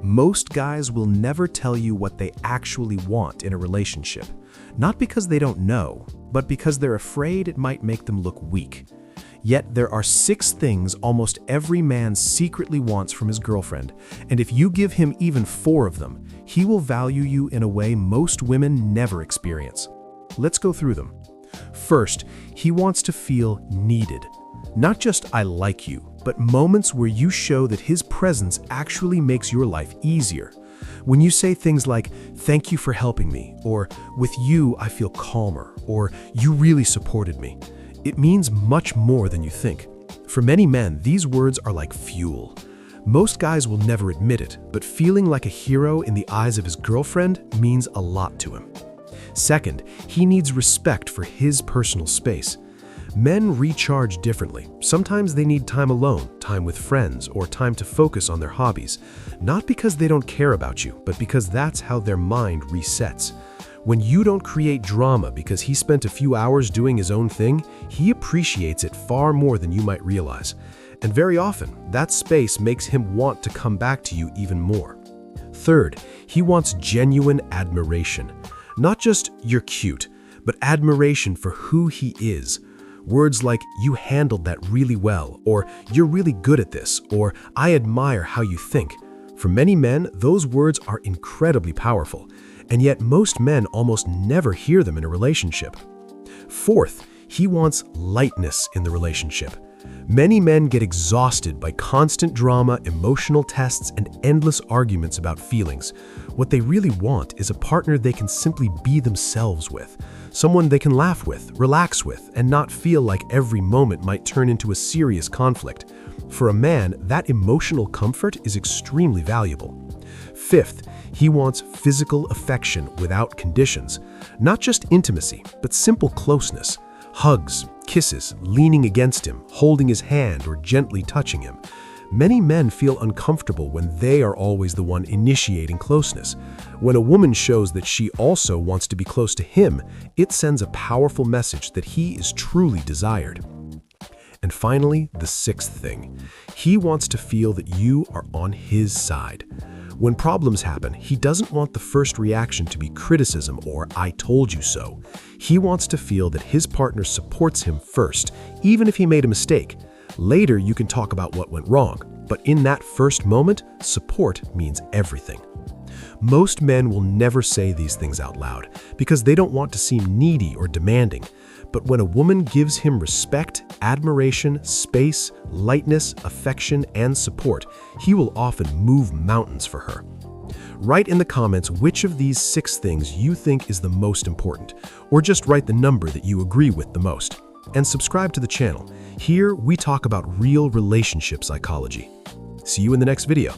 Most guys will never tell you what they actually want in a relationship. Not because they don't know, but because they're afraid it might make them look weak. Yet there are 6 things almost every man secretly wants from his girlfriend, and if you give him even 4 of them, he will value you in a way most women never experience. Let's go through them. First, he wants to feel needed. Not just "I like you," but moments where you show that his presence actually makes your life easier. When you say things like, "Thank you for helping me," or "With you, I feel calmer," or "You really supported me," it means much more than you think. For many men, these words are like fuel. Most guys will never admit it, but feeling like a hero in the eyes of his girlfriend means a lot to him. Second, he needs respect for his personal space. Men recharge differently. Sometimes they need time alone, time with friends, or time to focus on their hobbies. Not because they don't care about you, but because that's how their mind resets. When you don't create drama because he spent a few hours doing his own thing, he appreciates it far more than you might realize. And very often, that space makes him want to come back to you even more. Third, he wants genuine admiration. Not just "you're cute," but admiration for who he is. Words like "you handled that really well," or "you're really good at this," or "I admire how you think." For many men, those words are incredibly powerful, and yet most men almost never hear them in a relationship. Fourth, he wants lightness in the relationship. Many men get exhausted by constant drama, emotional tests, and endless arguments about feelings. What they really want is a partner they can simply be themselves with, someone they can laugh with, relax with, and not feel like every moment might turn into a serious conflict. For a man, that emotional comfort is extremely valuable. Fifth, he wants physical affection without conditions. Not just intimacy, but simple closeness. Hugs, kisses, leaning against him, holding his hand, or gently touching him. Many men feel uncomfortable when they are always the one initiating closeness. When a woman shows that she also wants to be close to him, it sends a powerful message that he is truly desired. And finally, the 6th thing. He wants to feel that you are on his side. When problems happen, he doesn't want the first reaction to be criticism or "I told you so." He wants to feel that his partner supports him first, even if he made a mistake. Later, you can talk about what went wrong, but in that first moment, support means everything. Most men will never say these things out loud because they don't want to seem needy or demanding. But when a woman gives him respect, admiration, space, lightness, affection, and support, he will often move mountains for her. Write in the comments which of these 6 things you think is the most important, or just write the number that you agree with the most. And subscribe to the channel. Here, we talk about real relationship psychology. See you in the next video.